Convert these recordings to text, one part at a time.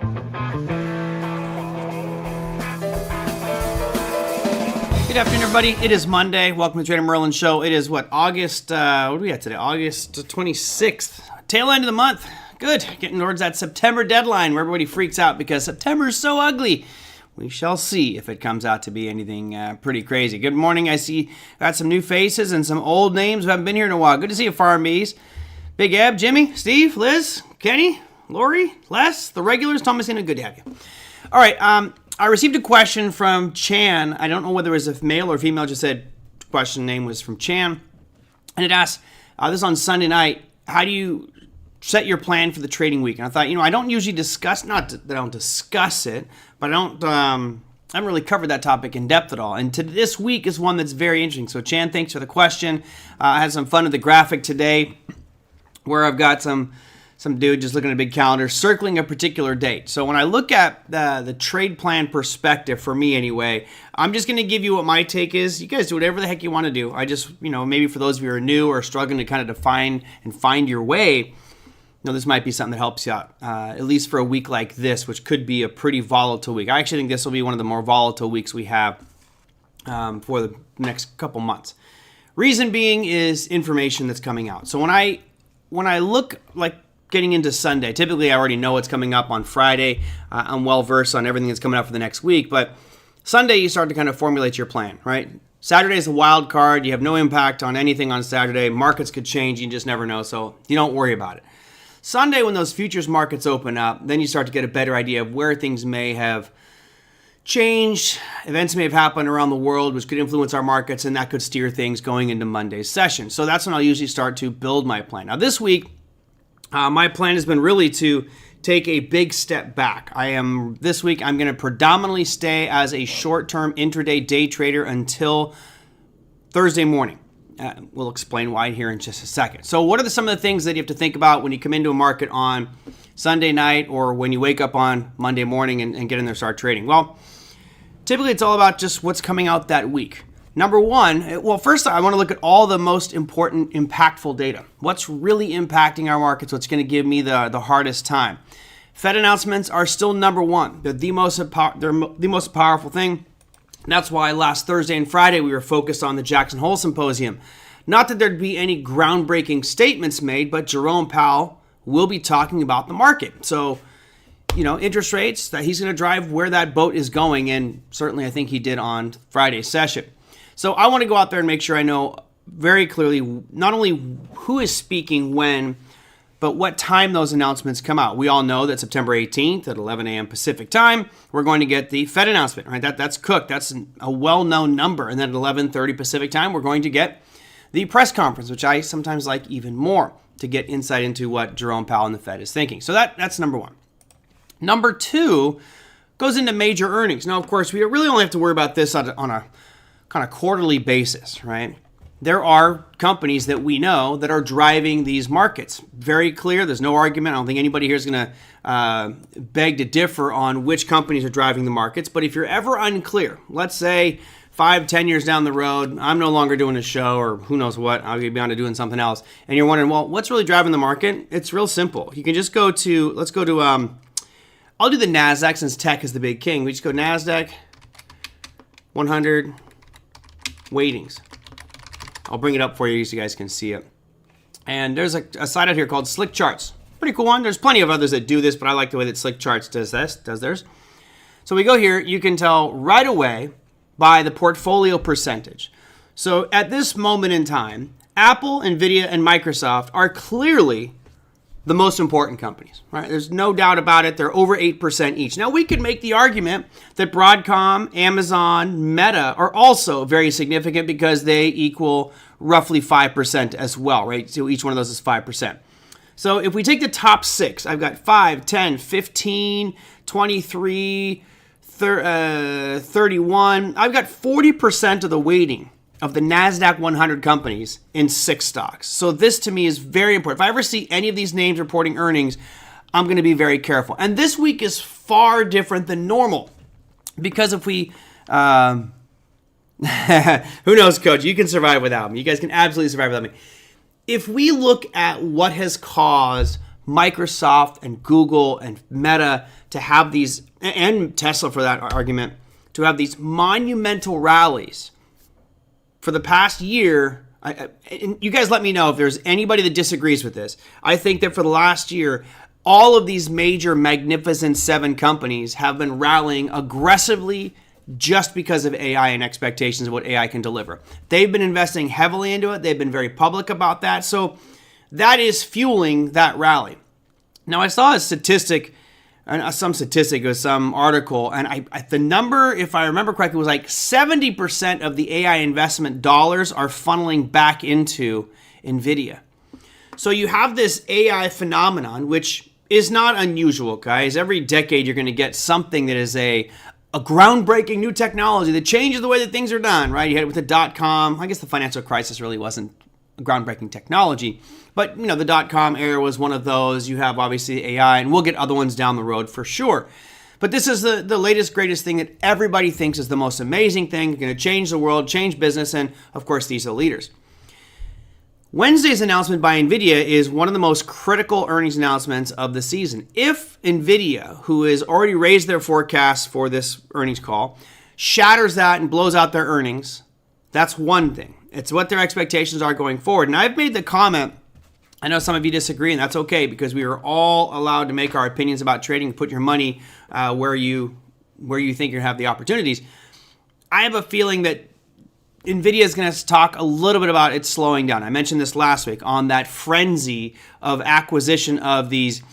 Good afternoon, everybody. It is Monday. Welcome to TraderMerlin show. It is August, what do we have today? August 26th. Tail end of the month. Good. Getting towards that September deadline where everybody freaks out because September is so ugly. We shall see if it comes out to be anything pretty crazy. Good morning. I see got some new faces and some old names who haven't been here in a while. Good to see you, Farm Bees. Big Eb, Jimmy, Steve, Liz, Kenny, Lori, Les, the regulars, Thomasina. Good to have you. All right. I received a question from Chan. I don't know whether it was a male or female. Just said question name was from Chan. And it asked, this is on Sunday night, how do you set your plan for the trading week? And I thought, I don't usually discuss, not that I don't discuss it, but I haven't really covered that topic in depth at all. And this week is one that's very interesting. So Chan, thanks for the question. I had some fun with the graphic today where I've got some dude just looking at a big calendar, circling a particular date. So when I look at the trade plan perspective, for me anyway, I'm just going to give you what my take is. You guys do whatever the heck you want to do. I just, maybe for those of you who are new or struggling to kind of define and find your way, this might be something that helps you out, at least for a week like this, which could be a pretty volatile week. I actually think this will be one of the more volatile weeks we have for the next couple months. Reason being is information that's coming out. So when I look like getting into Sunday, typically I already know what's coming up on Friday. I'm well versed on everything that's coming up for the next week, but Sunday you start to kind of formulate your plan, right? Saturday is a wild card. You have no impact on anything on Saturday. Markets could change. You just never know, so you don't worry about it. Sunday, when those futures markets open up, then you start to get a better idea of where things may have changed. Events may have happened around the world, which could influence our markets, and that could steer things going into Monday's session. So that's when I'll usually start to build my plan. Now, this week, my plan has been really to take a big step back. This week, I'm going to predominantly stay as a short-term intraday day trader until Thursday morning. We'll explain why here in just a second. So what are some of the things that you have to think about when you come into a market on Sunday night or when you wake up on Monday morning and get in there and start trading? Well, typically it's all about just what's coming out that week. Number one, first I want to look at all the most important, impactful data. What's really impacting our markets? What's going to give me the hardest time? Fed announcements are still number one. They're the most powerful thing. That's why last Thursday and Friday we were focused on the Jackson Hole Symposium. Not that there'd be any groundbreaking statements made, but Jerome Powell will be talking about the market. So, interest rates, that he's going to drive where that boat is going, and certainly I think he did on Friday's session. So I want to go out there and make sure I know very clearly not only who is speaking when, but what time those announcements come out. We all know that September 18th at 11 a.m. Pacific time, we're going to get the Fed announcement, right? That's cooked. That's a well-known number. And then at 11:30 Pacific time, we're going to get the press conference, which I sometimes like even more to get insight into what Jerome Powell and the Fed is thinking. So that's number one. Number two goes into major earnings. Now, of course, we really only have to worry about this on a kind of quarterly basis, right? There are companies that we know that are driving these markets. Very clear. There's no argument. I don't think anybody here is going to beg to differ on which companies are driving the markets. But if you're ever unclear, let's say 5-10 years down the road, I'm no longer doing a show or who knows what, I'll be on to doing something else. And you're wondering, well, what's really driving the market? It's real simple. You can just I'll do the NASDAQ since tech is the big king. We just go NASDAQ 100 weightings. I'll bring it up for you so you guys can see it. And there's a site out here called Slick Charts. Pretty cool one. There's plenty of others that do this, but I like the way that Slick Charts does theirs. So we go here. You can tell right away by the portfolio percentage. So at this moment in time, Apple, Nvidia, and Microsoft are clearly the most important companies, right? There's no doubt about it. They're over 8% each. Now, we could make the argument that Broadcom, Amazon, Meta are also very significant because they equal roughly 5% as well, right? So each one of those is 5%. So if we take the top six, I've got 5, 10, 15, 23, 31. I've got 40% of the weighting of the NASDAQ 100 companies in 6 stocks. So this to me is very important. If I ever see any of these names reporting earnings, I'm going to be very careful. And this week is far different than normal because if we, who knows, Coach, you can survive without me. You guys can absolutely survive without me. If we look at what has caused Microsoft and Google and Meta to have these, and Tesla for that argument, to have these monumental rallies for the past year. And you guys let me know if there's anybody that disagrees with this. I think that for the last year, all of these major Magnificent Seven companies have been rallying aggressively just because of AI and expectations of what AI can deliver. They've been investing heavily into it. They've been very public about that. So that is fueling that rally. Now, I saw a statistic, or some article, and the number, if I remember correctly, was like 70% of the AI investment dollars are funneling back into Nvidia. So you have this AI phenomenon, which is not unusual, guys. Every decade, you're going to get something that is a groundbreaking new technology that changes the way that things are done, right? You had it with the .com. I guess the financial crisis really wasn't a groundbreaking technology, but the .com era was one of those. You have obviously AI, and we'll get other ones down the road for sure. But this is the latest, greatest thing that everybody thinks is the most amazing thing, going to change the world, change business, and of course, these are the leaders. Wednesday's announcement by Nvidia is one of the most critical earnings announcements of the season. If Nvidia, who has already raised their forecast for this earnings call, shatters that and blows out their earnings, that's one thing. It's what their expectations are going forward. And I've made the comment, I know some of you disagree, and that's okay, because we are all allowed to make our opinions about trading and put your money where you think you have the opportunities. I have a feeling that Nvidia is going to talk a little bit about it slowing down. I mentioned this last week on that frenzy of acquisition of these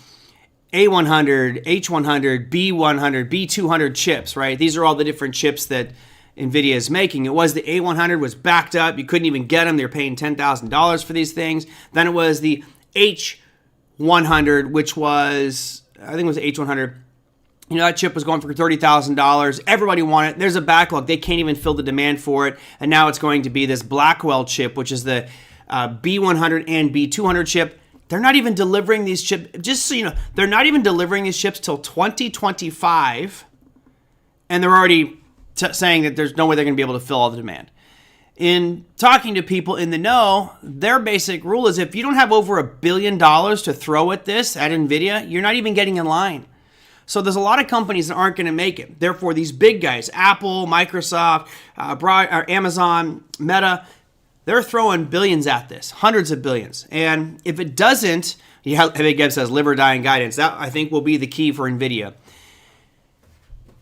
A100, H100, B100, B200 chips, right? These are all the different chips that Nvidia is making. It was the A100 was backed up. You couldn't even get them. They were paying $10,000 for these things. Then it was the H100, which was, I think it was the H100. That chip was going for $30,000. Everybody wanted it. There's a backlog. They can't even fill the demand for it. And now it's going to be this Blackwell chip, which is the B100 and B200 chip. They're not even delivering these chips. Just so you know, they're not even delivering these chips till 2025. And they're already saying that there's no way they're going to be able to fill all the demand. In talking to people in the know, their basic rule is if you don't have over $1 billion to throw at this at Nvidia, you're not even getting in line. So there's a lot of companies that aren't going to make it. Therefore, these big guys, Apple, Microsoft, Amazon, Meta, they're throwing billions at this, hundreds of billions. And if it doesn't, Big Ed says live or die in guidance. That, I think, will be the key for Nvidia.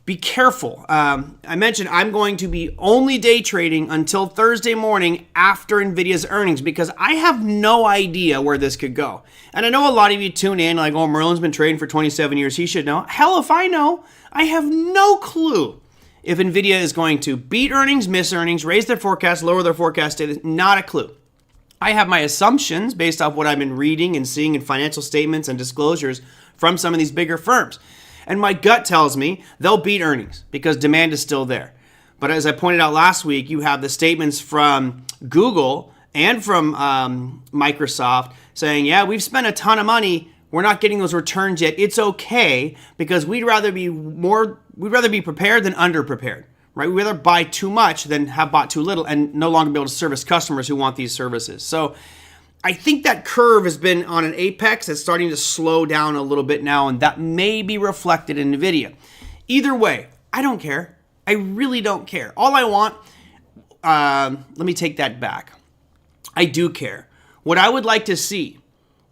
Be careful. I mentioned I'm going to be only day trading until Thursday morning after Nvidia's earnings because I have no idea where this could go. And I know a lot of you tune in like, oh, Merlin's been trading for 27 years. He should know. Hell, if I know, I have no clue if Nvidia is going to beat earnings, miss earnings, raise their forecast, lower their forecast. Not a clue. I have my assumptions based off what I've been reading and seeing in financial statements and disclosures from some of these bigger firms. And my gut tells me they'll beat earnings because demand is still there. But as I pointed out last week, you have the statements from Google and from Microsoft saying, yeah, we've spent a ton of money. We're not getting those returns yet. It's okay because we'd rather be prepared than underprepared, right? We'd rather buy too much than have bought too little and no longer be able to service customers who want these services. So I think that curve has been on an apex. It's starting to slow down a little bit now, and that may be reflected in Nvidia. Either way, I don't care. I really don't care. All I want, let me take that back. I do care. What I would like to see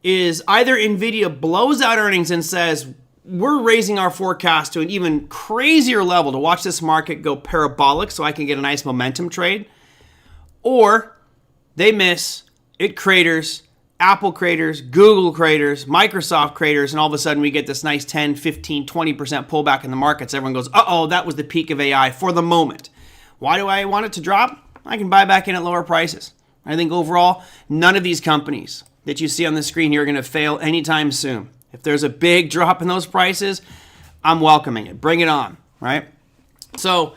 is either Nvidia blows out earnings and says, we're raising our forecast to an even crazier level to watch this market go parabolic so I can get a nice momentum trade, or they miss. It craters, Apple craters, Google craters, Microsoft craters, and all of a sudden we get this nice 10, 15, 20% pullback in the markets. Everyone goes, uh-oh, that was the peak of AI for the moment. Why do I want it to drop? I can buy back in at lower prices. I think overall, none of these companies that you see on the screen here are going to fail anytime soon. If there's a big drop in those prices, I'm welcoming it. Bring it on, right? So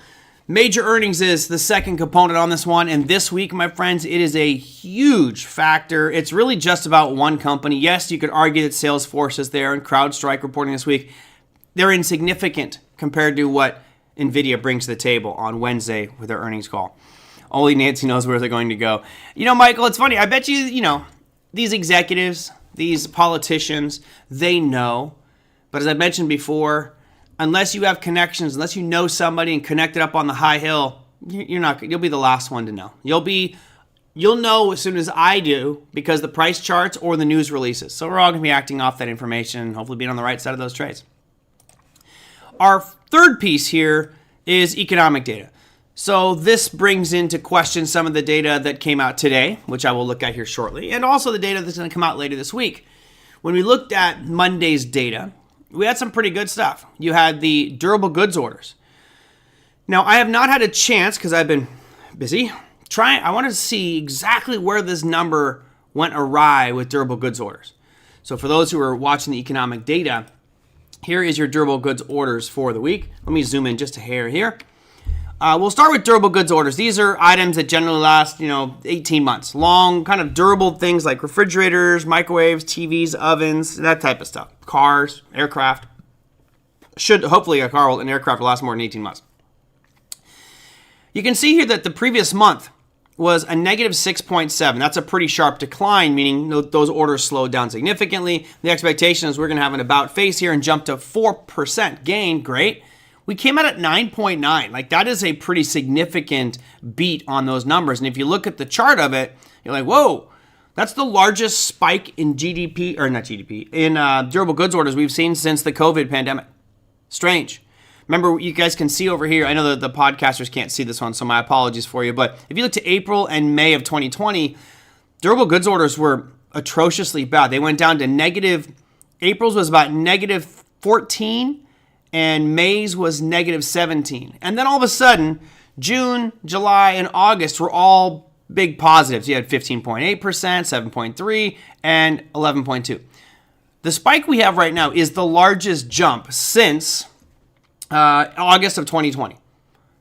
major earnings is the second component on this one. And this week, my friends, it is a huge factor. It's really just about one company. Yes, you could argue that Salesforce is there and CrowdStrike reporting this week. They're insignificant compared to what Nvidia brings to the table on Wednesday with their earnings call. Only Nancy knows where they're going to go. Michael, it's funny. I bet you, these executives, these politicians, they know. But as I mentioned before, unless you have connections, unless you know somebody and connect it up on the high hill, you'll be the last one to know. You'll know as soon as I do because the price charts or the news releases. So we're all going to be acting off that information and hopefully being on the right side of those trades. Our third piece here is economic data. So this brings into question some of the data that came out today, which I will look at here shortly, and also the data that's going to come out later this week. When we looked at Monday's data, we had some pretty good stuff. You had the durable goods orders. Now, I have not had a chance because I've been busy. I want to see exactly where this number went awry with durable goods orders. So for those who are watching the economic data, here is your durable goods orders for the week. Let me zoom in just a hair here. We'll start with durable goods orders. These are items that generally last, 18 months. Long, kind of durable things like refrigerators, microwaves, TVs, ovens, that type of stuff. Cars, aircraft. Hopefully a car and aircraft will last more than 18 months. You can see here that the previous month was a negative 6.7. That's a pretty sharp decline, meaning those orders slowed down significantly. The expectation is we're going to have an about face here and jump to 4% gain. Great. We came out at 9.9. Like, that is a pretty significant beat on those numbers. And if you look at the chart of it, you're like, whoa, that's the largest spike in in durable goods orders we've seen since the COVID pandemic. Strange. Remember, you guys can see over here, I know that the podcasters can't see this one, so my apologies for you, but if you look to April and May of 2020, durable goods orders were atrociously bad. They went down to April's was about negative 14, and May's was negative 17. And then all of a sudden, June, July, and August were all big positives. You had 15.8%, 7.3%, and 11.2%. The spike we have right now is the largest jump since August of 2020.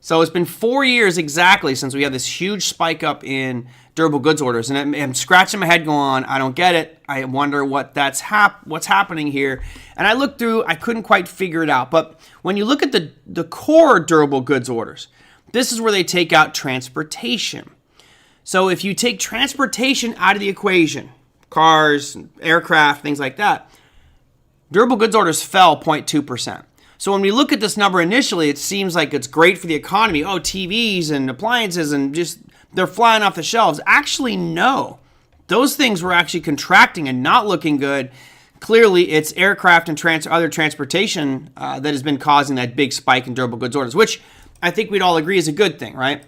So it's been 4 years exactly since we had this huge spike up in durable goods orders. And I'm scratching my head going, I don't get it. I wonder what's happening here. And I looked through, I couldn't quite figure it out. But when you look at the core durable goods orders, this is where they take out transportation. So if you take transportation out of the equation, cars, aircraft, things like that, durable goods orders fell 0.2%. So when we look at this number initially, it seems like it's great for the economy. Oh, TVs and appliances and just they're flying off the shelves. Actually, no. Those things were actually contracting and not looking good. Clearly, it's aircraft and other transportation that has been causing that big spike in durable goods orders, which I think we'd all agree is a good thing, right?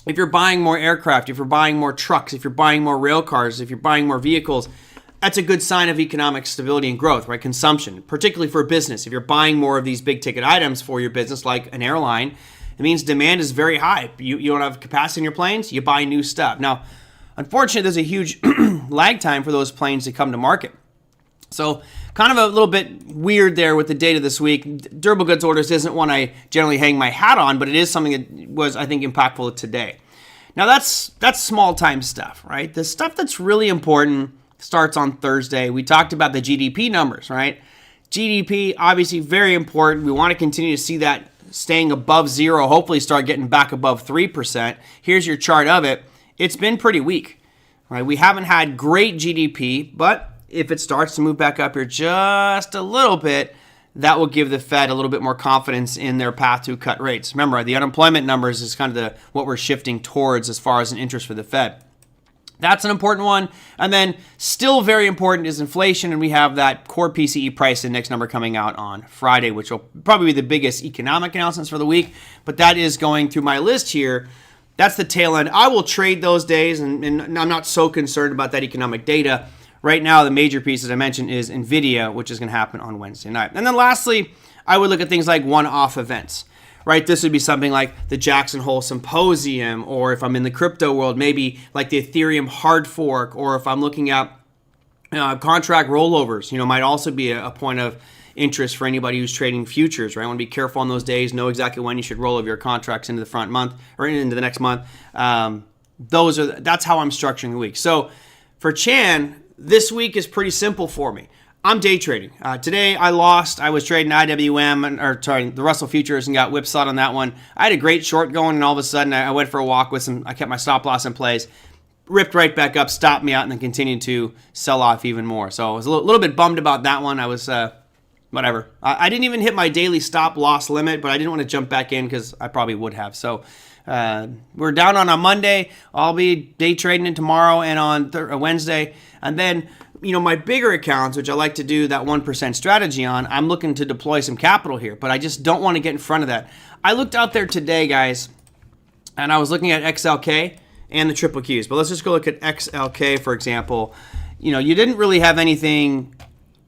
If you're buying more aircraft, if you're buying more trucks, if you're buying more rail cars, if you're buying more vehicles, that's a good sign of economic stability and growth, right? Consumption, particularly for business. If you're buying more of these big ticket items for your business, like an airline, it means demand is very high. You don't have capacity in your planes, you buy new stuff. Now, unfortunately, there's a huge lag time for those planes to come to market. So kind of a little bit weird there with the data this week. Durable goods orders isn't one I generally hang my hat on, but it is something that was, I think, impactful today. Now, that's small time stuff, right? The stuff that's really important starts on Thursday. We talked about the GDP numbers, right? GDP, obviously very important. We want to continue to see that staying above zero, hopefully start getting back above 3%. Here's your chart of it. It's been pretty weak, right? We haven't had great GDP, but if it starts to move back up here just a little bit, that will give the Fed a little bit more confidence in their path to cut rates. Remember, the unemployment numbers is kind of what we're shifting towards as far as an interest for the Fed. That's an important one. And then still very important is inflation. And we have that core PCE price index number coming out on Friday, which will probably be the biggest economic announcements for the week. But that is going through my list here. That's the tail end. I will trade those days, and I'm not so concerned about that economic data. Right now, the major piece, as I mentioned, is Nvidia, which is going to happen on Wednesday night. And then lastly, I would look at things like one-off events. Right, this would be something like the Jackson Hole Symposium, or if I'm in the crypto world, maybe like the Ethereum hard fork, or if I'm looking at contract rollovers, might also be a point of interest for anybody who's trading futures, right? I want to be careful on those days, know exactly when you should roll over your contracts into the front month or into the next month. That's how I'm structuring the week. So for Chan, this week is pretty simple for me. I'm day trading. Today I lost. I was trading IWM, the Russell futures, and got whipsawed on that one. I had a great short going, and all of a sudden I went for a walk with I kept my stop loss in place. ripped right back up, stopped me out, and then continued to sell off even more. So I was a little bit bummed about that one. I was, whatever. I didn't even hit my daily stop loss limit, but I didn't want to jump back in because I probably would have. So we're down on a Monday. I'll be day trading it tomorrow and on Wednesday. And then, my bigger accounts, which I like to do that 1% strategy on, I'm looking to deploy some capital here, but I just don't want to get in front of that. I looked out there today, guys, and I was looking at XLK and the triple Qs. But let's just go look at XLK, for example. You didn't really have anything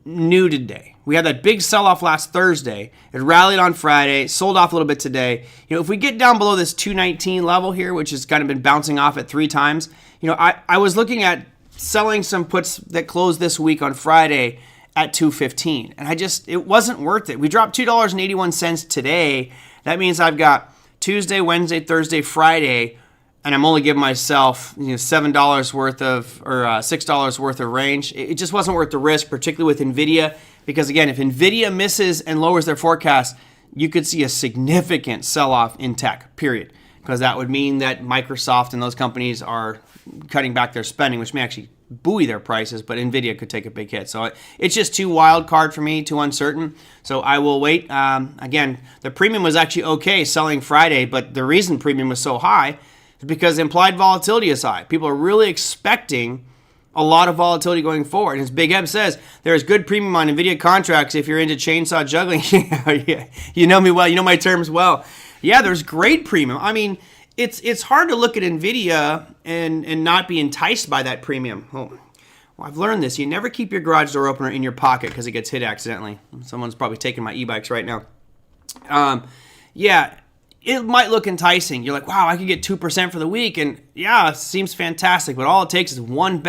new today. We had that big sell-off last Thursday. It rallied on Friday, sold off a little bit today. If we get down below this 219 level here, which has kind of been bouncing off at 3 times, I was looking at selling some puts that closed this week on Friday at 215. And it wasn't worth it. We dropped $2.81 today. That means I've got Tuesday, Wednesday, Thursday, Friday, and I'm only giving myself $7 worth of, or $6 worth of range. It just wasn't worth the risk, particularly with Nvidia, because again, if Nvidia misses and lowers their forecast, you could see a significant sell-off in tech, period. Because that would mean that Microsoft and those companies are cutting back their spending, which may actually buoy their prices, but Nvidia could take a big hit. So it's just too wild card for me, too uncertain. So I will wait. Again, the premium was actually okay selling Friday, but the reason premium was so high is because implied volatility is high. People are really expecting a lot of volatility going forward. As Big Eb says, there is good premium on Nvidia contracts if you're into chainsaw juggling. You know me well. You know my terms well. Yeah, there's great premium. I mean, it's hard to look at Nvidia and not be enticed by that premium. Well, I've learned this. You never keep your garage door opener in your pocket because it gets hit accidentally. Someone's probably taking my e-bikes right now. Yeah, it might look enticing. You're like, wow, I could get 2% for the week. And yeah, it seems fantastic. But all it takes is one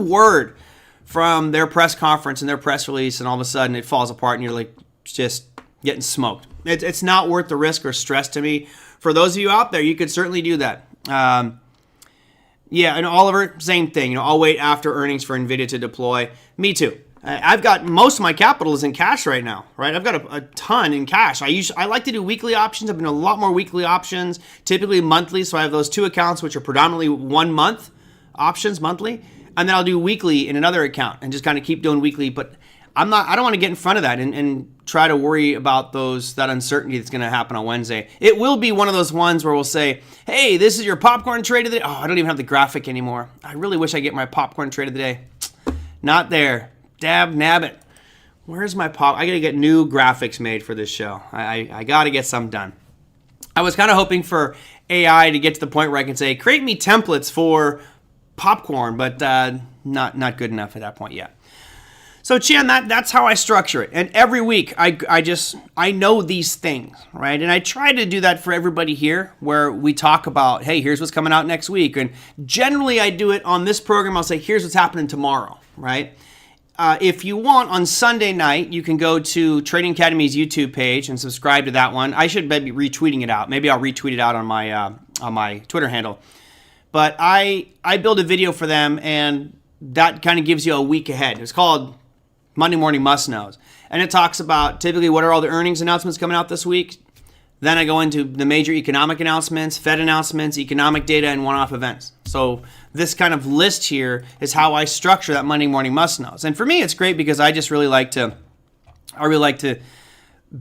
word from their press conference and their press release, and all of a sudden it falls apart and you're like just getting smoked. It's not worth the risk or stress to me. For those of you out there, you could certainly do that. Yeah, and Oliver, same thing. I'll wait after earnings for Nvidia to deploy. Me too. I've got most of my capital is in cash right now, right? I've got a ton in cash. I like to do weekly options. I've been doing a lot more weekly options, typically monthly. So I have those 2 accounts, which are predominantly 1 month options monthly. And then I'll do weekly in another account and just kind of keep doing weekly. But I don't want to get in front of that and try to worry about that uncertainty that's going to happen on Wednesday. It will be one of those ones where we'll say, hey, this is your popcorn trade of the day. Oh, I don't even have the graphic anymore. I really wish I get my popcorn trade of the day. Not there. Dab nabbit. Where's my pop? I got to get new graphics made for this show. I got to get some done. I was kind of hoping for AI to get to the point where I can say, create me templates for popcorn, but not good enough at that point yet. So Chan, that's how I structure it. And every week I know these things, right? And I try to do that for everybody here where we talk about, hey, here's what's coming out next week. And generally I do it on this program. I'll say, here's what's happening tomorrow, right? If you want, on Sunday night, you can go to Trading Academy's YouTube page and subscribe to that one. I should maybe retweeting it out. Maybe I'll retweet it out on my Twitter handle. But I build a video for them, and that kind of gives you a week ahead. It's called Monday Morning Must Knows. And it talks about typically what are all the earnings announcements coming out this week. Then I go into the major economic announcements, Fed announcements, economic data, and one-off events. So this kind of list here is how I structure that Monday Morning Must Knows. And for me, it's great because I just really like to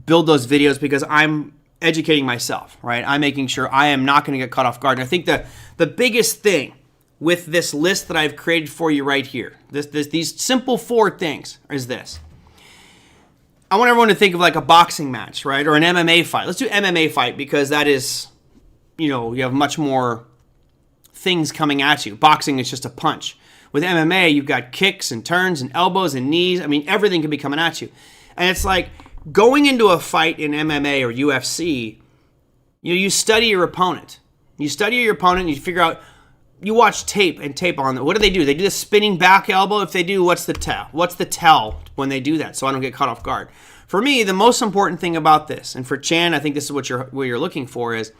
build those videos because I'm educating myself, right? I'm making sure I am not going to get caught off guard. And I think the biggest thing with this list that I've created for you right here, these simple 4 things is this. I want everyone to think of like a boxing match, right? Or an MMA fight. Let's do MMA fight because that is, you have much more things coming at you. Boxing is just a punch. With MMA, you've got kicks and turns and elbows and knees. I mean, everything can be coming at you. And it's like going into a fight in MMA or UFC, you study your opponent. You study your opponent and you figure out, you watch tape on them. What do? They do the spinning back elbow. If they do, what's the tell? What's the tell when they do that so I don't get caught off guard? For me, the most important thing about this, and for Chan, I think this is what you're looking for, is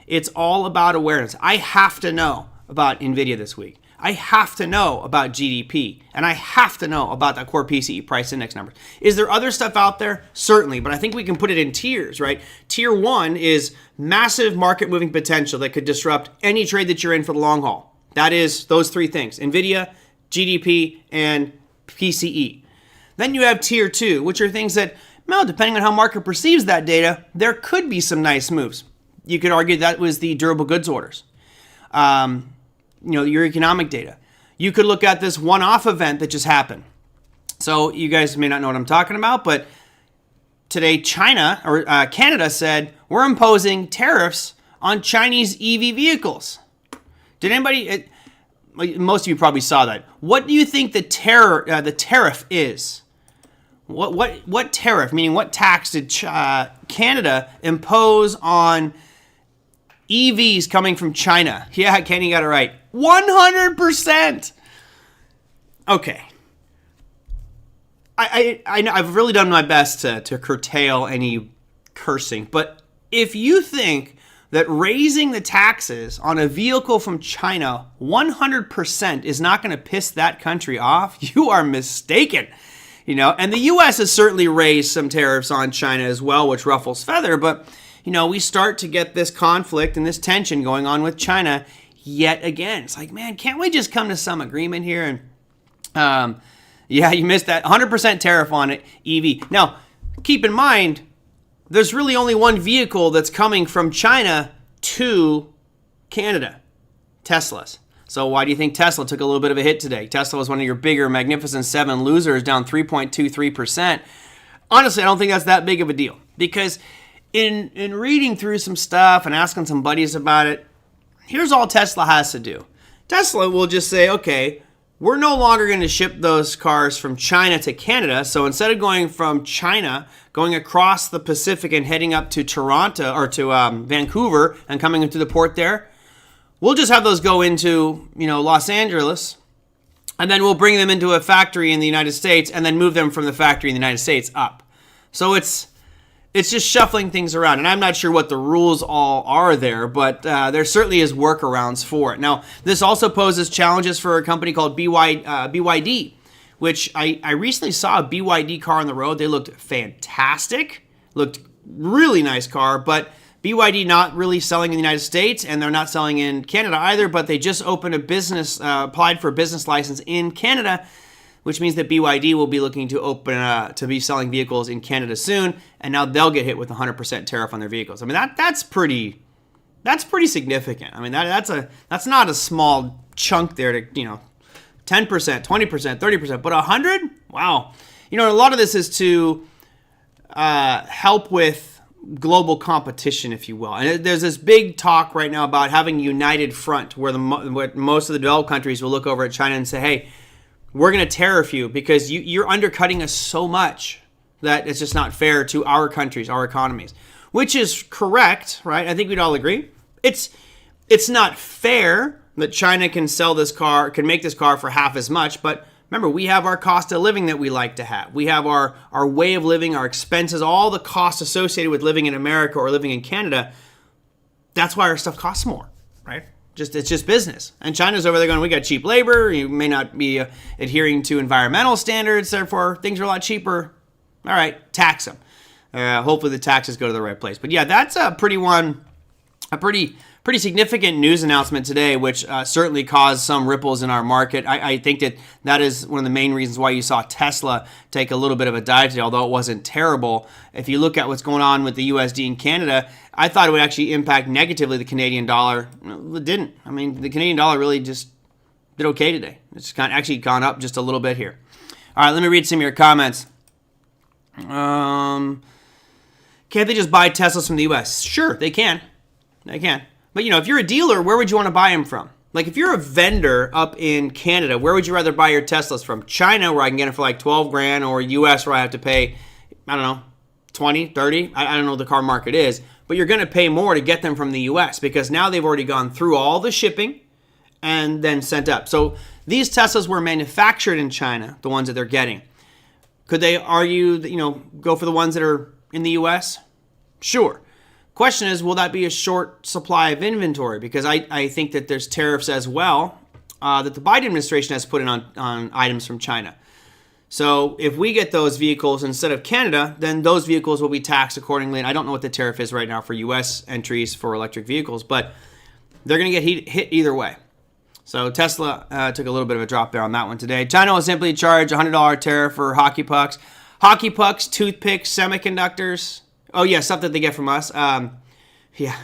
it's all about awareness. I have to know about Nvidia this week. I have to know about GDP, and I have to know about that core PCE price index numbers. Is there other stuff out there? Certainly, but I think we can put it in tiers, right? Tier 1 is massive market moving potential that could disrupt any trade that you're in for the long haul. That is those three things: Nvidia, GDP, and PCE. Then you have tier 2, which are things that, well, depending on how market perceives that data, there could be some nice moves. You could argue that was the durable goods orders, your economic data. You could look at this one-off event that just happened. So you guys may not know what I'm talking about, but today Canada said, we're imposing tariffs on Chinese EV vehicles. Did anybody, most of you probably saw that. What do you think the tariff is? What tariff, meaning what tax did Canada impose on EVs coming from China? Yeah, Kenny got it right. 100%. Okay. I know I've really done my best to curtail any cursing, but if you think that raising the taxes on a vehicle from China 100% is not going to piss that country off, you are mistaken. And the U.S. has certainly raised some tariffs on China as well, which ruffles feather, but we start to get this conflict and this tension going on with China yet again. It's like, man, can't we just come to some agreement here? And yeah, you missed that 100% tariff on it, EV. Now, keep in mind, there's really only one vehicle that's coming from China to Canada, Teslas. So why do you think Tesla took a little bit of a hit today? Tesla was one of your bigger Magnificent 7 losers, down 3.23%. Honestly, I don't think that's that big of a deal, because in reading through some stuff and asking some buddies about it, here's all Tesla has to do. Tesla will just say, okay, we're no longer going to ship those cars from China to Canada. So instead of going from China, going across the Pacific and heading up to Toronto or to Vancouver and coming into the port there, we'll just have those go into, Los Angeles, and then we'll bring them into a factory in the United States and then move them from the factory in the United States up. So it's just shuffling things around, and I'm not sure what the rules all are there, but there certainly is workarounds for it. Now, this also poses challenges for a company called BYD, which I recently saw a BYD car on the road. They looked fantastic, looked really nice car, but BYD not really selling in the United States, and they're not selling in Canada either, but they just opened a business, applied for a business license in Canada, which means that BYD will be looking to open to be selling vehicles in Canada soon, and now they'll get hit with 100% tariff on their vehicles. I mean, that's pretty significant. I mean, that's not a small chunk there to 10%, 20%, 30%, but 100? Wow. A lot of this is to help with global competition, if you will. And there's this big talk right now about having a united front where most of the developed countries will look over at China and say, hey, we're going to tariff you because you're undercutting us so much that it's just not fair to our countries, our economies, which is correct, right? I think we'd all agree. It's not fair that China can make this car for half as much, but remember, we have our cost of living that we like to have. We have our way of living, our expenses, all the costs associated with living in America or living in Canada. That's why our stuff costs more, right? It's just business. And China's over there going, we got cheap labor. You may not be adhering to environmental standards. Therefore, things are a lot cheaper. All right, tax them. Hopefully the taxes go to the right place. But yeah, that's a pretty significant news announcement today, which certainly caused some ripples in our market. I think that is one of the main reasons why you saw Tesla take a little bit of a dive today, although it wasn't terrible. If you look at what's going on with the USD in Canada, I thought it would actually impact negatively the Canadian dollar. It didn't. I mean, the Canadian dollar really just did okay today. It's actually gone up just a little bit here. All right, let me read some of your comments. Can't they just buy Teslas from the U.S.? Sure, they can. They can. But, if you're a dealer, where would you want to buy them from? Like, if you're a vendor up in Canada, where would you rather buy your Teslas from? China, where I can get it for like 12 grand, or U.S., where I have to pay, 20, 30? I don't know what the car market is. But you're going to pay more to get them from the U.S. because now they've already gone through all the shipping and then sent up. So these Teslas were manufactured in China, the ones that they're getting. Could they argue that, go for the ones that are in the U.S.? Sure. Question is, will that be a short supply of inventory? Because I think that there's tariffs as well that the Biden administration has put in on items from China. So if we get those vehicles instead of Canada, then those vehicles will be taxed accordingly. And I don't know what the tariff is right now for U.S. entries for electric vehicles, but they're going to get hit either way. So Tesla took a little bit of a drop there on that one today. China will simply charge $100 tariff for hockey pucks. Hockey pucks, toothpicks, semiconductors. Oh, yeah, stuff that they get from us. Yeah.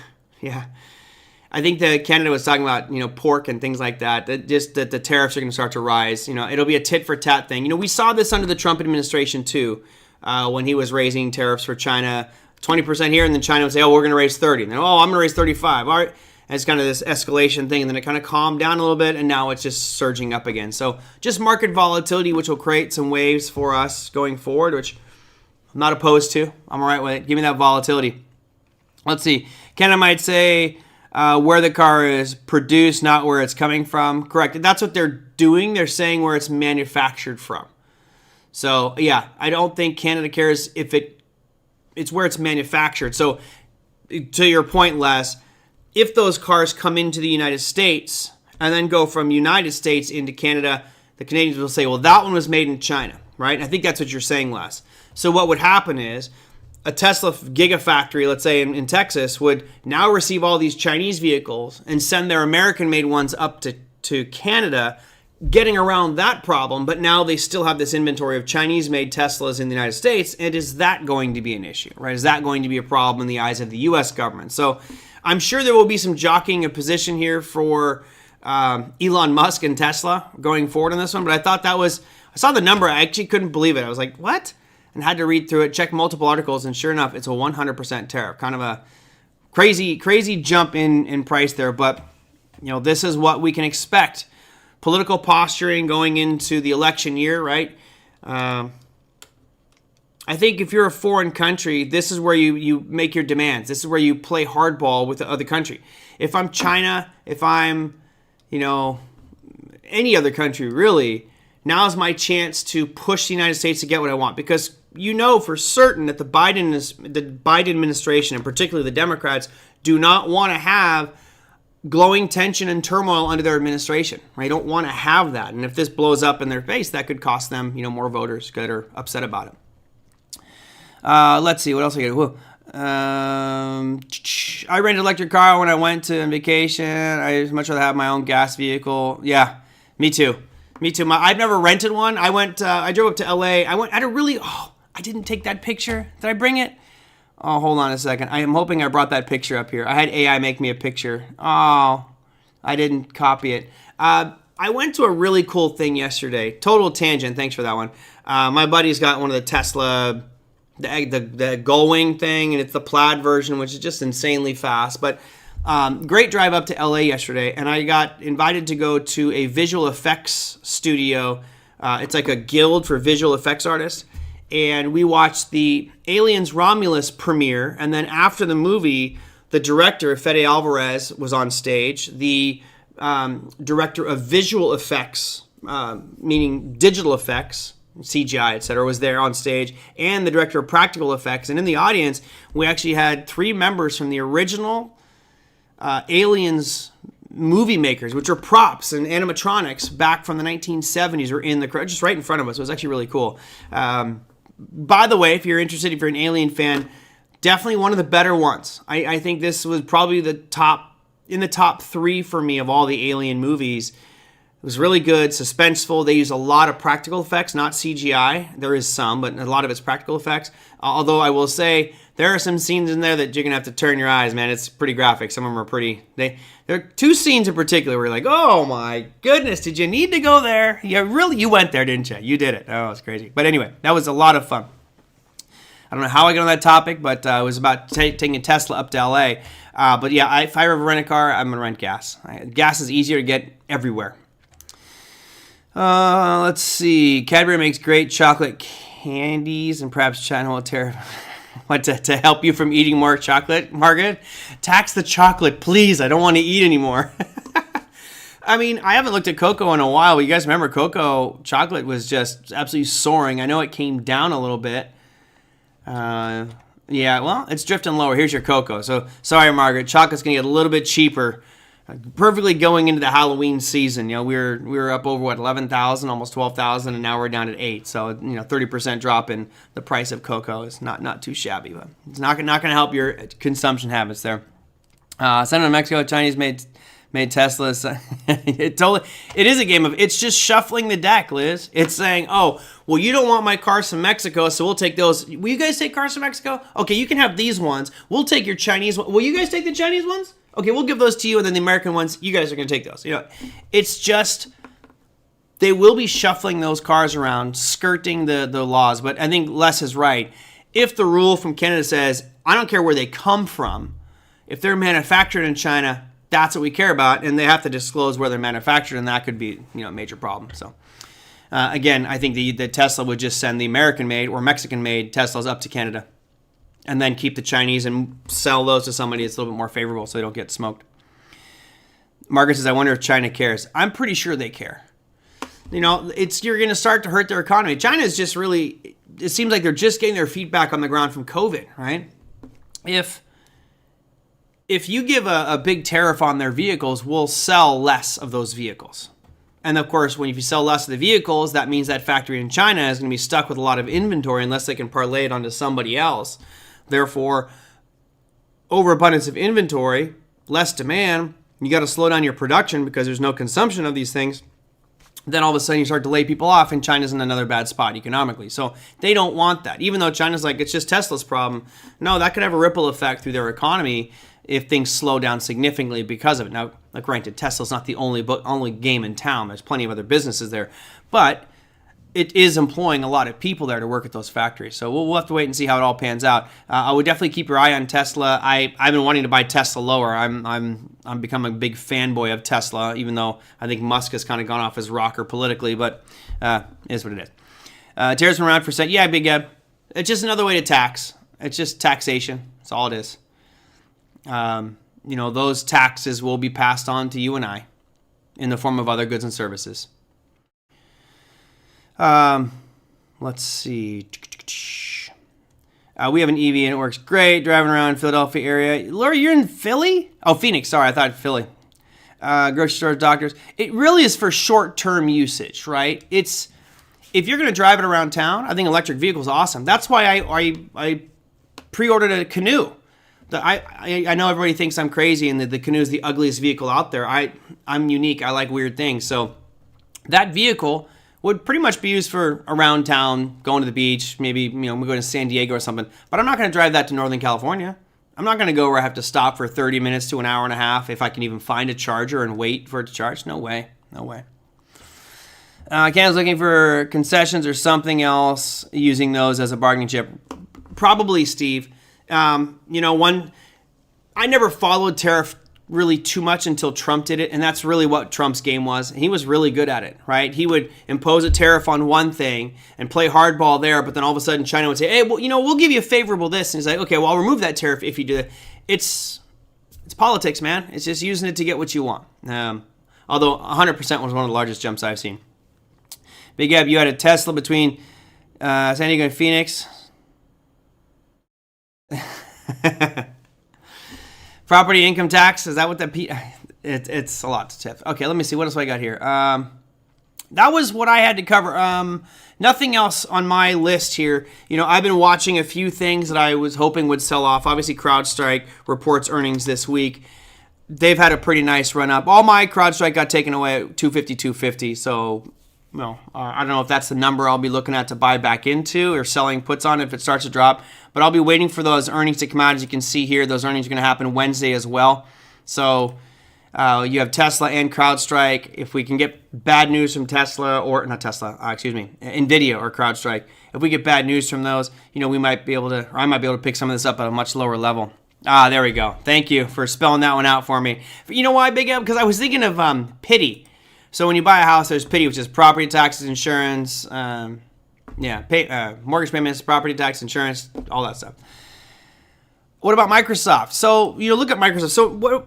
I think that Canada was talking about, pork and things like that. That the tariffs are going to start to rise. It'll be a tit for tat thing. We saw this under the Trump administration too, when he was raising tariffs for China, 20% here, and then China would say, "Oh, we're going to raise 30." And then, "Oh, I'm going to raise 35." All right, and it's kind of this escalation thing, and then it kind of calmed down a little bit, and now it's just surging up again. So just market volatility, which will create some waves for us going forward, which I'm not opposed to. I'm all right with it. Give me that volatility. Let's see. Canada might say where the car is produced, not where it's coming from. Correct. That's what they're doing. They're saying where it's manufactured from. So, yeah, I don't think Canada cares if it's where it's manufactured. So, to your point, Les, if those cars come into the United States and then go from United States into Canada, the Canadians will say, well, that one was made in China, right? I think that's what you're saying, Les. So what would happen is a Tesla gigafactory, let's say in Texas, would now receive all these Chinese vehicles and send their American-made ones up to Canada, getting around that problem, but now they still have this inventory of Chinese-made Teslas in the United States, and is that going to be an issue, right? Is that going to be a problem in the eyes of the U.S. government? So I'm sure there will be some jockeying of position here for Elon Musk and Tesla going forward on this one, but I saw the number, I actually couldn't believe it. I was like, what? And had to read through it, check multiple articles, and sure enough, it's a 100% tariff. Kind of a crazy jump in price there, but this is what we can expect. Political posturing going into the election year, right? I think if you're a foreign country, this is where you make your demands. This is where you play hardball with the other country. If I'm China, if I'm, any other country really, now is my chance to push the United States to get what I want, because for certain that the Biden administration, and particularly the Democrats, do not want to have glowing tension and turmoil under their administration. Right? They don't want to have that. And if this blows up in their face, that could cost them, more voters that are upset about it. Let's see, what else I got? I rented an electric car when I went on vacation. I'd much rather have my own gas vehicle. Yeah, me too. I've never rented one. I drove up to LA. I didn't take that picture. Did I bring it? Oh, hold on a second. I am hoping I brought that picture up here. I had AI make me a picture. Oh, I didn't copy it. I went to a really cool thing yesterday. Total tangent. Thanks for that one. My buddy's got one of the Tesla, the Gullwing thing, and it's the plaid version, which is just insanely fast. But great drive up to LA yesterday, and I got invited to go to a visual effects studio. It's like a guild for visual effects artists. And we watched the Aliens Romulus premiere, and then after the movie, the director, Fede Alvarez, was on stage. The director of visual effects, meaning digital effects, CGI, etc., was there on stage, and the director of practical effects. And in the audience, we actually had 3 members from the original Aliens movie makers, which are props and animatronics back from the 1970s, were in the crowd, just right in front of us. It was actually really cool. By the way, if you're interested, if you're an Alien fan, definitely one of the better ones. I think this was probably in the top 3 for me of all the Alien movies. It was really good, suspenseful. They use a lot of practical effects, not CGI. There is some, but a lot of it's practical effects. Although I will say there are some scenes in there that you're gonna have to turn your eyes, man. It's pretty graphic. Some of them are pretty. There are 2 scenes in particular where you're like, oh my goodness, did you need to go there? You went there, didn't you? You did it. Oh, it's crazy. But anyway, that was a lot of fun. I don't know how I got on that topic, but it was about taking a Tesla up to LA. But yeah, if I ever rent a car, I'm gonna rent gas. Gas is easier to get everywhere. Let's see. Cadbury makes great chocolate candies, and perhaps China will tariff. What, to help you from eating more chocolate, Margaret? Tax the chocolate, please. I don't want to eat anymore. I mean, I haven't looked at cocoa in a while, but you guys remember cocoa chocolate was just absolutely soaring. I know it came down a little bit. Yeah, well, it's drifting lower. Here's your cocoa. So, sorry, Margaret. Chocolate's going to get a little bit cheaper. Perfectly going into the Halloween season. We were up over 11,000, almost 12,000, and now we're down at 8. So 30% drop in the price of cocoa is not too shabby, but it's not going to help your consumption habits there. Senator of Mexico, Chinese made Tesla. It is a game of, it's just shuffling the deck, Liz. It's saying, oh, well, you don't want my cars from Mexico, so we'll take those. Will you guys take cars from Mexico? Okay, you can have these ones. We'll take your Chinese ones. Will you guys take the Chinese ones? Okay, we'll give those to you, and then the American ones, you guys are going to take those. It's just, they will be shuffling those cars around, skirting the laws. But I think Les is right. If the rule from Canada says, I don't care where they come from, if they're manufactured in China, that's what we care about, and they have to disclose where they're manufactured, and that could be a major problem. So again, I think the Tesla would just send the American-made or Mexican-made Teslas up to Canada, and then keep the Chinese and sell those to somebody that's a little bit more favorable so they don't get smoked. Margaret says, I wonder if China cares. I'm pretty sure they care. You're going to start to hurt their economy. China is just really, it seems like they're just getting their feet back on the ground from COVID, right? If you give a big tariff on their vehicles, we'll sell less of those vehicles. And of course, if you sell less of the vehicles, that means that factory in China is going to be stuck with a lot of inventory unless they can parlay it onto somebody else. Therefore, overabundance of inventory, less demand, you got to slow down your production because there's no consumption of these things. Then all of a sudden you start to lay people off, and China's in another bad spot economically. So they don't want that. Even though China's like, it's just Tesla's problem. No, that could have a ripple effect through their economy if things slow down significantly because of it. Now, granted, Tesla's not the only game in town. There's plenty of other businesses there. But it is employing a lot of people there to work at those factories. So we'll have to wait and see how it all pans out. I would definitely keep your eye on Tesla. I've been wanting to buy Tesla lower. I'm becoming a big fanboy of Tesla, even though I think Musk has kind of gone off his rocker politically, but it is what it is. Tariffs been around for a second. Yeah, Big Eb. It's just another way to tax. It's just taxation. That's all it is. Those taxes will be passed on to you and I in the form of other goods and services. Let's see. We have an EV and it works great. Driving around Philadelphia area. Laura, you're in Philly? Oh, Phoenix. Sorry, I thought Philly. Grocery stores, doctors. It really is for short-term usage, right? If you're going to drive it around town, I think electric vehicles are awesome. That's why I pre-ordered a canoe. I know everybody thinks I'm crazy and that the canoe is the ugliest vehicle out there. I'm unique. I like weird things. So that vehicle would pretty much be used for around town, going to the beach, maybe we go to San Diego or something. But I'm not going to drive that to Northern California. I'm not going to go where I have to stop for 30 minutes to an hour and a half if I can even find a charger and wait for it to charge. No way. Canada's looking for concessions or something else, using those as a bargaining chip. Probably, Steve. I never followed tariff really too much until Trump did it, and that's really what Trump's game was. He was really good at it, right? He would impose a tariff on one thing and play hardball there, but then all of a sudden China would say, hey, well, we'll give you a favorable this. And he's like, okay, well, I'll remove that tariff if you do that. It's politics, man. It's just using it to get what you want. Although 100% was one of the largest jumps I've seen. Big Eb, you had a Tesla between San Diego and Phoenix. Property income tax, is that what that it's a lot to tip. Okay, let me see what else I got here. That was what I had to cover. Nothing else on my list here. I've been watching a few things that I was hoping would sell off. Obviously, CrowdStrike reports earnings this week. They've had a pretty nice run up. All my CrowdStrike got taken away at 250. So I don't know if that's the number I'll be looking at to buy back into or selling puts on if it starts to drop. But I'll be waiting for those earnings to come out. As you can see here, those earnings are going to happen Wednesday as well. So you have Tesla and CrowdStrike. If we can get bad news from Tesla or not Tesla, Nvidia or CrowdStrike, if we get bad news from those, we might be able to, or I might be able to pick some of this up at a much lower level. There we go. Thank you for spelling that one out for me. But you know why, Big Up? Because I was thinking of PITI. So when you buy a house, there's PITI, which is property taxes, insurance, mortgage payments, property tax, insurance, all that stuff. What about Microsoft? So, look at Microsoft. So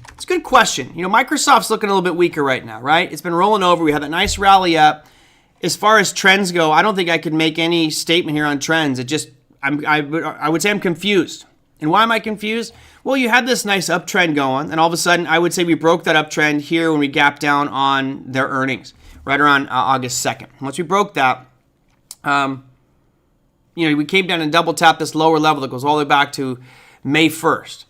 it's a good question. Microsoft's looking a little bit weaker right now, right? It's been rolling over. We had that nice rally up. As far as trends go, I don't think I could make any statement here on trends. I would say I'm confused. And why am I confused? Well, you had this nice uptrend going, and all of a sudden, I would say we broke that uptrend here when we gapped down on their earnings, right around August 2nd. Once we broke that, we came down and double tapped this lower level that goes all the way back to May 1st.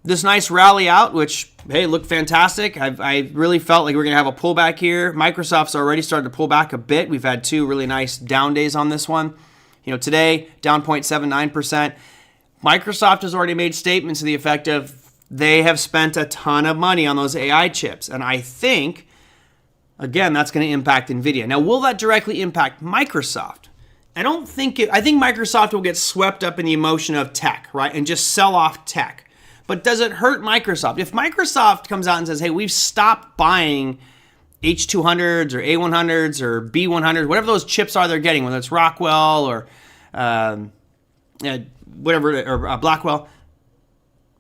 this nice rally out, which, hey, looked fantastic. I really felt like we're going to have a pullback here. Microsoft's already started to pull back a bit. We've had 2 really nice down days on this one. You know, today, down 0.79%. Microsoft has already made statements to the effect of they have spent a ton of money on those AI chips. And I think, again, that's going to impact Nvidia. Now, will that directly impact Microsoft? I think Microsoft will get swept up in the emotion of tech, right? And just sell off tech. But does it hurt Microsoft? If Microsoft comes out and says, hey, we've stopped buying H200s or A100s or B100s, whatever those chips are they're getting, whether it's Rockwell or whatever, or Blackwell,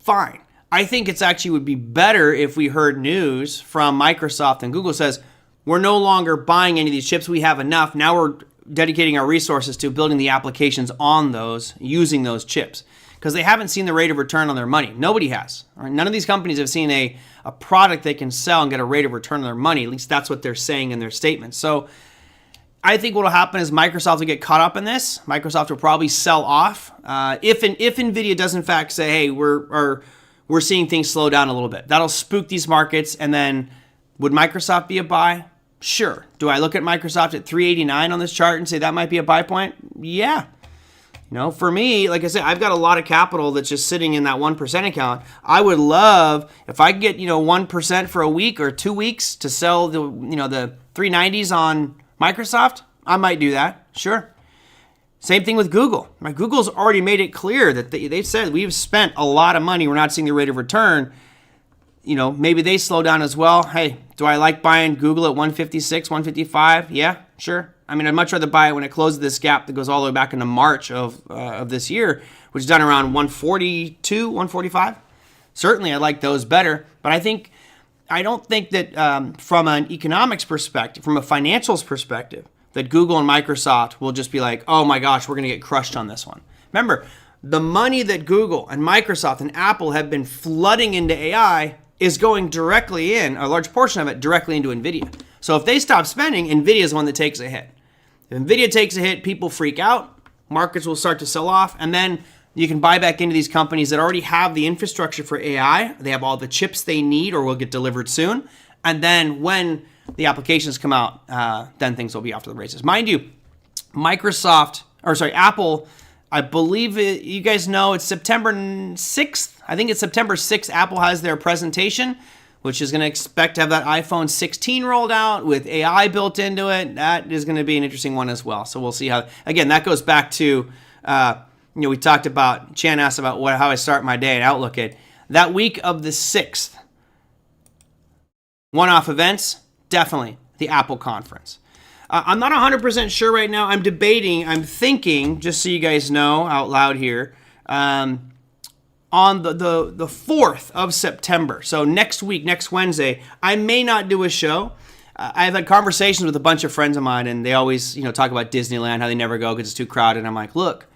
fine. I think it's actually would be better if we heard news from Microsoft and Google says, we're no longer buying any of these chips. We have enough. Now we're dedicating our resources to building the applications on those, using those chips. Because they haven't seen the rate of return on their money. Nobody has. Right? None of these companies have seen a product they can sell and get a rate of return on their money. At least that's what they're saying in their statements. So I think what will happen is Microsoft will get caught up in this. Microsoft will probably sell off. If Nvidia does in fact say, hey, we're seeing things slow down a little bit. That'll spook these markets. And then would Microsoft be a buy? Sure. Do I look at Microsoft at 389 on this chart and say that might be a buy point? Yeah. You know, for me, like I said, I've got a lot of capital that's just sitting in that 1% account. I would love if I could get, 1% for a week or 2 weeks to sell the 390s on Microsoft. I might do that. Sure. Same thing with Google. Right? Google's already made it clear that they've said we've spent a lot of money. We're not seeing the rate of return. Maybe they slow down as well. Hey, do I like buying Google at 156, 155? Yeah, sure. I mean, I'd much rather buy it when it closes this gap that goes all the way back into March of this year, which is done around 142, 145. Certainly, I like those better. But I don't think that from an economics perspective, from a financials perspective, that Google and Microsoft will just be like, oh my gosh, we're going to get crushed on this one. Remember, the money that Google and Microsoft and Apple have been flooding into AI is going directly in, a large portion of it, directly into Nvidia. So if they stop spending, Nvidia is the one that takes a hit. If Nvidia takes a hit, people freak out, markets will start to sell off, and then you can buy back into these companies that already have the infrastructure for AI. They have all the chips they need or will get delivered soon. And then when the applications come out, then things will be off to the races. Mind you, Apple, I believe you guys know it's September 6th. I think it's September 6th. Apple has their presentation, which is going to expect to have that iPhone 16 rolled out with AI built into it. That is going to be an interesting one as well. So we'll see how, again, that goes back to, we talked about, Chan asked about how I start my day at Outlook. That week of the 6th, one-off events, definitely the Apple conference. I'm not 100% sure right now. I'm thinking, just so you guys know out loud here, on the 4th of September, so next week, next Wednesday, I may not do a show. I've had conversations with a bunch of friends of mine, and they always talk about Disneyland, how they never go because it's too crowded. And I'm like, look,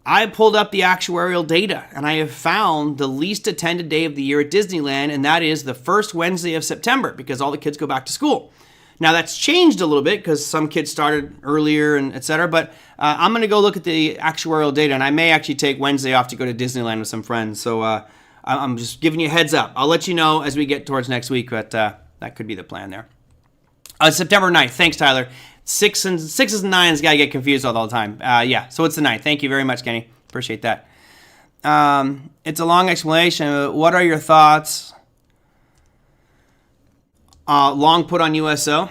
I pulled up the actuarial data, and I have found the least attended day of the year at Disneyland, and that is the first Wednesday of September because all the kids go back to school. Now, that's changed a little bit because some kids started earlier and et cetera, but I'm going to go look at the actuarial data, and I may actually take Wednesday off to go to Disneyland with some friends. So I'm just giving you a heads up. I'll let you know as we get towards next week, but that could be the plan there. September 9th. Thanks, Tyler. Sixes and nines got to get confused all the time. Yeah, so it's the 9th. Thank you very much, Kenny. Appreciate that. It's a long explanation. What are your thoughts? Long put on USO.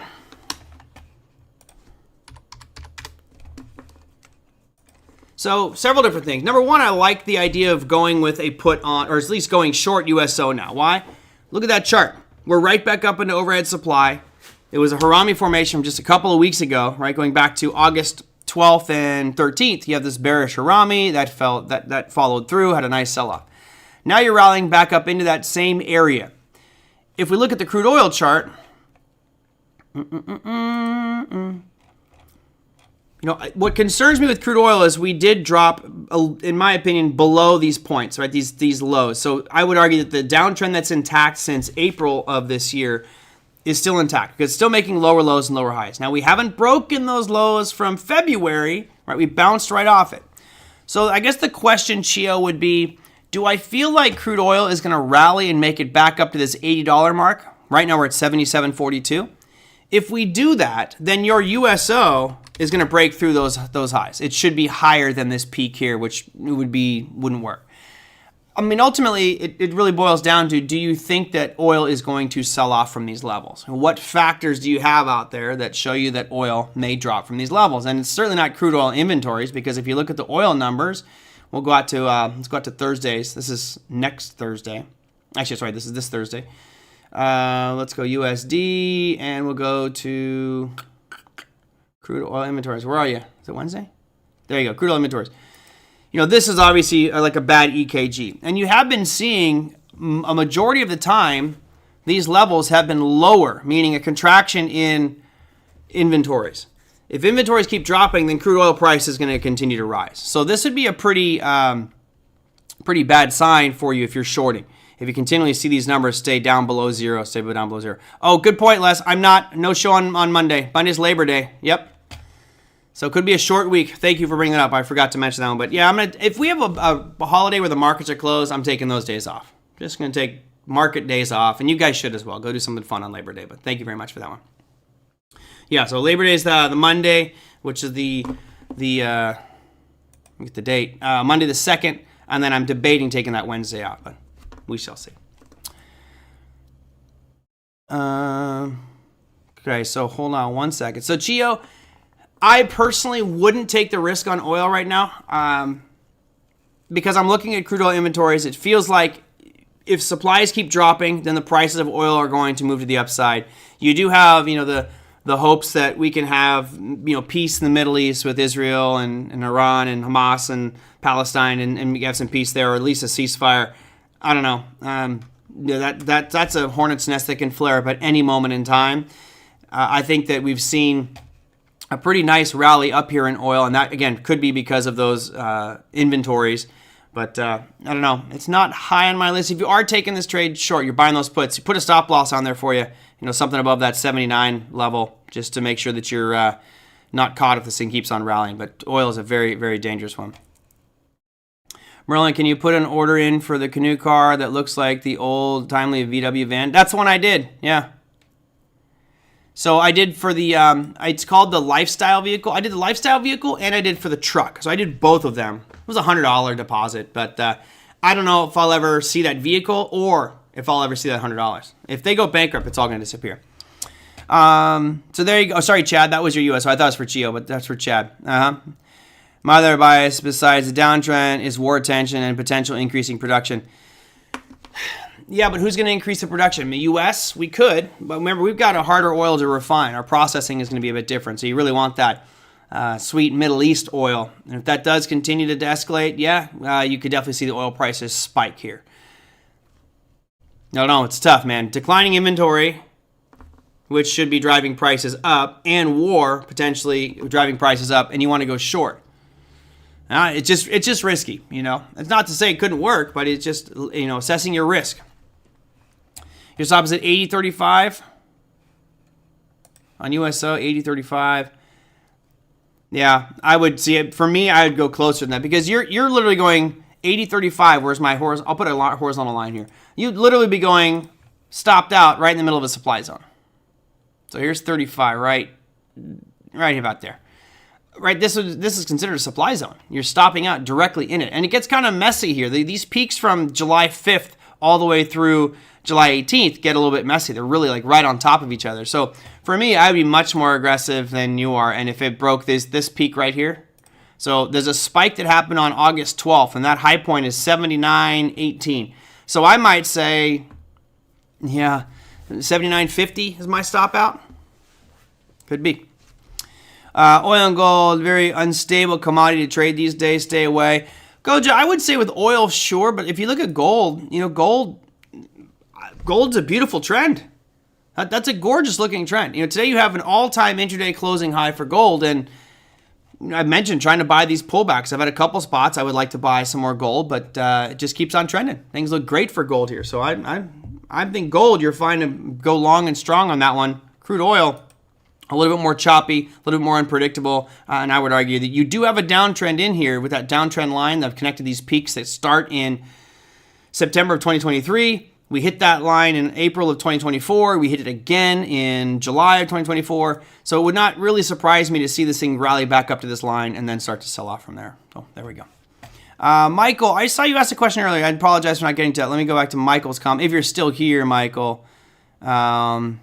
So several different things. Number one, I like the idea of going with a put on, or at least going short USO now. Why? Look at that chart. We're right back up into overhead supply. It was a Harami formation from just a couple of weeks ago, right? Going back to August 12th and 13th. You have this bearish Harami that followed through, had a nice sell-off. Now you're rallying back up into that same area. If we look at the crude oil chart, what concerns me with crude oil is we did drop, in my opinion, below these points, right? These lows. So I would argue that the downtrend that's intact since April of this year is still intact because it's still making lower lows and lower highs. Now we haven't broken those lows from February, right? We bounced right off it. So I guess the question, Chio, would be, Do I feel like crude oil is going to rally and make it back up to this $80 mark? Right now we're at 77.42. If we do that, then your USO is going to break through those highs. It should be higher than this peak here, which wouldn't work. I mean, ultimately, it really boils down to, do you think that oil is going to sell off from these levels? What factors do you have out there that show you that oil may drop from these levels? And it's certainly not crude oil inventories, because if you look at the oil numbers, we'll go out to, let's go out to Thursdays. This is next Thursday. Actually, sorry, this is this Thursday. Let's go USD, and we'll go to crude oil inventories. Where are you? Is it Wednesday? There you go, crude oil inventories. You know, this is obviously like a bad EKG. And you have been seeing a majority of the time, these levels have been lower, meaning a contraction in inventories. If inventories keep dropping, then crude oil price is going to continue to rise. So this would be a pretty bad sign for you if you're shorting. If you continually see these numbers stay down below zero, Oh, good point, Les. No show on Monday. Monday's Labor Day. Yep. So it could be a short week. Thank you for bringing that up. I forgot to mention that one. But yeah, if we have a holiday where the markets are closed, I'm taking those days off. Just going to take market days off. And you guys should as well. Go do something fun on Labor Day. But thank you very much for that one. Yeah, so Labor Day is the Monday, which is the get the date. Monday the 2nd. And then I'm debating taking that Wednesday out. But we shall see. Okay, so hold on one second. So Chio, I personally wouldn't take the risk on oil right now, because I'm looking at crude oil inventories. It feels like if supplies keep dropping, then the prices of oil are going to move to the upside. You do have, the hopes that we can have, peace in the Middle East with Israel and Iran and Hamas and Palestine, and we have some peace there, or at least a ceasefire. I don't know. That's a hornet's nest that can flare up at any moment in time. I think that we've seen a pretty nice rally up here in oil, and that, again, could be because of those inventories. But I don't know. It's not high on my list. If you are taking this trade short, you're buying those puts, you put a stop loss on there for you, something above that 79 level, just to make sure that you're not caught if this thing keeps on rallying. But oil is a very, very dangerous one. Merlin, can you put an order in for the canoe car that looks like the old timely VW van? That's the one I did, yeah. So I did for the, it's called the lifestyle vehicle. I did the lifestyle vehicle and I did for the truck. So I did both of them. It was a $100 deposit, but I don't know if I'll ever see that vehicle or if I'll ever see that $100. If they go bankrupt, it's all going to disappear. So there you go. Oh, sorry, Chad. That was your US. So I thought it was for Chio, but that's for Chad. My other bias besides the downtrend is war tension and potential increasing production. Yeah, but who's going to increase the production? The U.S., we could, but remember, we've got a harder oil to refine. Our processing is going to be a bit different, so you really want that sweet Middle East oil. And if that does continue to escalate, yeah, you could definitely see the oil prices spike here. No, it's tough, man. Declining inventory, which should be driving prices up, and war potentially driving prices up, and you want to go short. It's just risky, It's not to say it couldn't work, but it's just, assessing your risk. Your stop is at 80.35 on USO, 80.35. Yeah, I would see it. For me, I would go closer than that because you're literally going 80.35. Where's my horizontal? I'll put a horizontal line here. You'd literally be going stopped out right in the middle of a supply zone. So here's 35, right about there. Right, this is considered a supply zone. You're stopping out directly in it, and it gets kind of messy here. These peaks from July 5th all the way through July 18th get a little bit messy. They're really like right on top of each other. So for me, I would be much more aggressive than you are. And if it broke this peak right here, so there's a spike that happened on August 12th, and that high point is 79.18. So I might say, yeah, 79.50 is my stop out. Could be. Oil and gold, very unstable commodity to trade these days. Stay away. Goja, I would say with oil, sure, but if you look at gold, gold's a beautiful trend. That's a gorgeous looking trend. Today you have an all-time intraday closing high for gold, and I mentioned trying to buy these pullbacks. I've had a couple spots I would like to buy some more gold, but it just keeps on trending. Things look great for gold here. So I think gold, you're fine to go long and strong on that one. Crude oil, a little bit more choppy, a little bit more unpredictable, and I would argue that you do have a downtrend in here with that downtrend line that have connected these peaks that start in September of 2023. We hit that line in April of 2024. We hit it again in July of 2024. So it would not really surprise me to see this thing rally back up to this line and then start to sell off from there. So there we go. Michael, I saw you ask a question earlier. I apologize for not getting to it. Let me go back to Michael's comment. If you're still here, Michael. Michael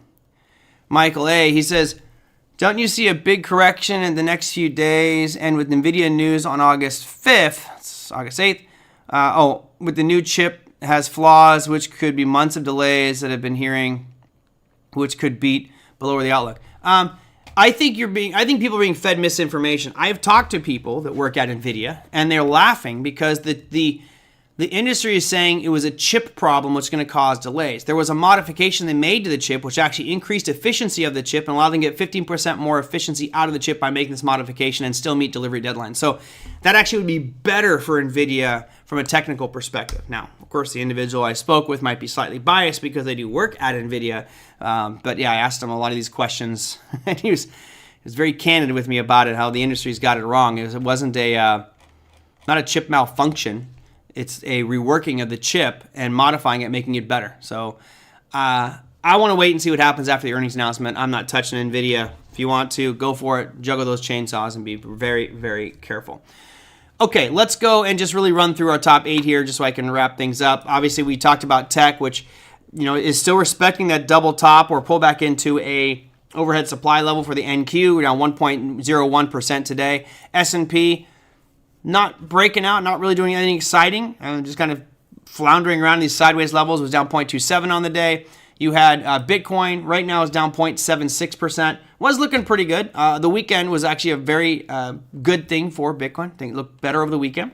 A., he says, don't you see a big correction in the next few days? And with Nvidia news on August 5th, it's August 8th, with the new chip has flaws, which could be months of delays that I've been hearing, which could beat below the outlook. I think people are being fed misinformation. I've talked to people that work at Nvidia, and they're laughing because the industry is saying it was a chip problem which is going to cause delays. There was a modification they made to the chip which actually increased efficiency of the chip and allowed them to get 15% more efficiency out of the chip by making this modification and still meet delivery deadlines. So that actually would be better for Nvidia from a technical perspective. Now, of course, the individual I spoke with might be slightly biased because they do work at Nvidia. But yeah, I asked him a lot of these questions, and he was very candid with me about it, how the industry's got it wrong. It wasn't not a chip malfunction. It's a reworking of the chip and modifying it, making it better. So I want to wait and see what happens after the earnings announcement. I'm not touching Nvidia. If you want to, go for it. Juggle those chainsaws and be very, very careful. Okay, let's go and just really run through our top 8 here just so I can wrap things up. Obviously, we talked about tech, which is still respecting that double top or pull back into a overhead supply level for the NQ. We're down 1.01% today. S&P not breaking out, not really doing anything exciting, just kind of floundering around these sideways levels. It was down 0.27 on the day. You had Bitcoin right now is down 0.76%. Was looking pretty good. The weekend was actually a very good thing for Bitcoin. I think it looked better over the weekend.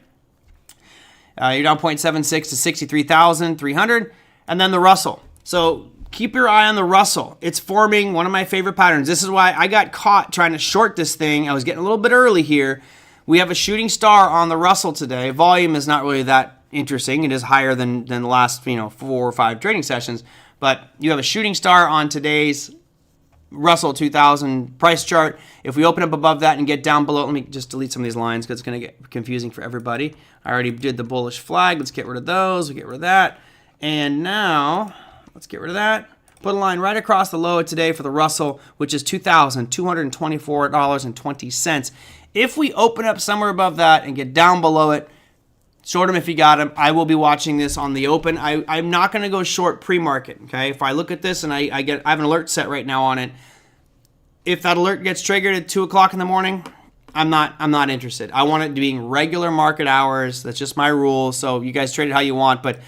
You're down 0.76 to 63,300. And then the Russell. So keep your eye on the Russell. It's forming one of my favorite patterns. This is why I got caught trying to short this thing. I was getting a little bit early here. We have a shooting star on the Russell today. Volume is not really that interesting. It is higher than the last 4 or 5 trading sessions. But you have a shooting star on today's Russell 2000 price chart. If we open up above that and get down below, let me just delete some of these lines because it's going to get confusing for everybody. I already did the bullish flag. Let's get rid of those. We'll get rid of that. And now, let's get rid of that. Put a line right across the low today for the Russell, which is $2,224.20. If we open up somewhere above that and get down below it, short them if you got them. I will be watching this on the open. I'm not going to go short pre-market, okay? If I look at this and I have an alert set right now on it, if that alert gets triggered at 2 o'clock in the morning, I'm not interested. I want it to be in regular market hours. That's just my rule. So you guys trade it how you want, but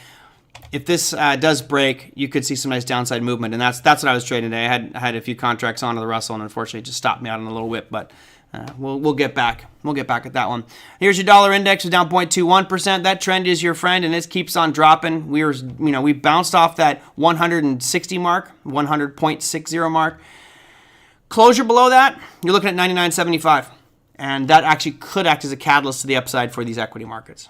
if this does break, you could see some nice downside movement, and that's what I was trading today. I had a few contracts onto the Russell, and unfortunately, it just stopped me out on a little whip. But we'll get back. We'll get back at that one. Here's your dollar index. We're down 0.21%. That trend is your friend, and it keeps on dropping. We bounced off that 160 mark, 100.60 mark. Closure below that, you're looking at 99.75, and that actually could act as a catalyst to the upside for these equity markets.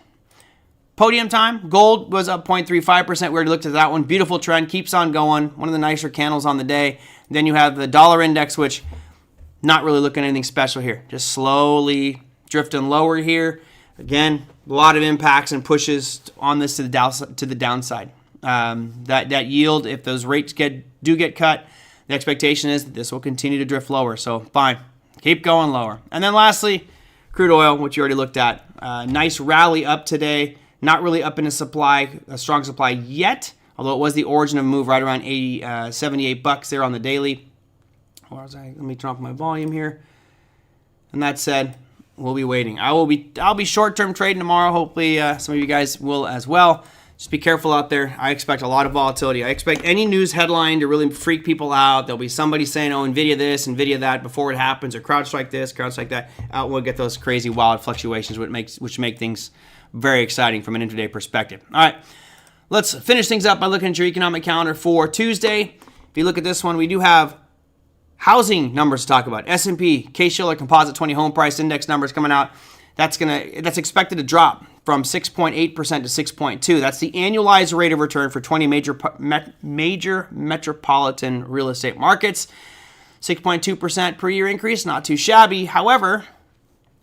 Podium time, gold was up 0.35%. We already looked at that one. Beautiful trend, keeps on going. One of the nicer candles on the day. Then you have the dollar index, which not really looking at anything special here. Just slowly drifting lower here. Again, a lot of impacts and pushes on this to the downside. That yield, if those rates do get cut, the expectation is that this will continue to drift lower. So fine, keep going lower. And then lastly, crude oil, which you already looked at. Nice rally up today. Not really up in a strong supply yet, although it was the origin of a move right around 78 bucks there on the daily. Let me drop my volume here. And that said, we'll be waiting. I'll be short-term trading tomorrow. Hopefully some of you guys will as well. Just be careful out there. I expect a lot of volatility. I expect any news headline to really freak people out. There'll be somebody saying, oh, Nvidia this, Nvidia that before it happens, or CrowdStrike this, CrowdStrike that. We'll get those crazy wild fluctuations which make things very exciting from an intraday perspective. All right, let's finish things up by looking at your economic calendar for Tuesday. If you look at this one, we do have housing numbers to talk about. S&P, Case-Shiller Composite 20 Home Price Index numbers coming out. That's expected to drop from 6.8% to 6.2%. That's the annualized rate of return for 20 major metropolitan real estate markets. 6.2% per year increase, not too shabby. However,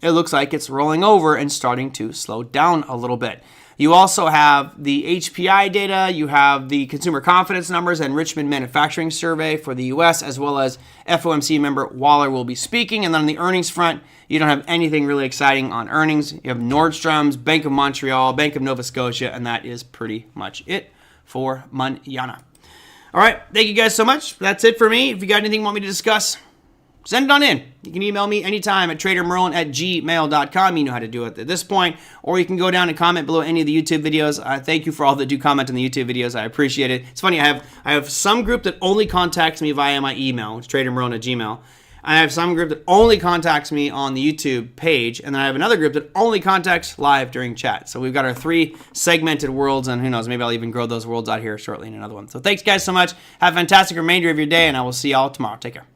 it looks like it's rolling over and starting to slow down a little bit. You also have the HPI data, you have the consumer confidence numbers and Richmond Manufacturing Survey for the US, as well as FOMC member Waller will be speaking. And then on the earnings front, you don't have anything really exciting on earnings. You have Nordstrom's, Bank of Montreal, Bank of Nova Scotia, and that is pretty much it for mañana. All right, thank you guys so much. That's it for me. If you got anything you want me to discuss, send it on in. You can email me anytime at TraderMerlin@gmail.com. You know how to do it at this point. Or you can go down and comment below any of the YouTube videos. Thank you for all that do comment on the YouTube videos. I appreciate it. It's funny, I have some group that only contacts me via my email, which is TraderMerlin@gmail. I have some group that only contacts me on the YouTube page, and then I have another group that only contacts live during chat. So we've got our 3 segmented worlds, and who knows, maybe I'll even grow those worlds out here shortly in another one. So thanks, guys, so much. Have a fantastic remainder of your day, and I will see y'all tomorrow. Take care.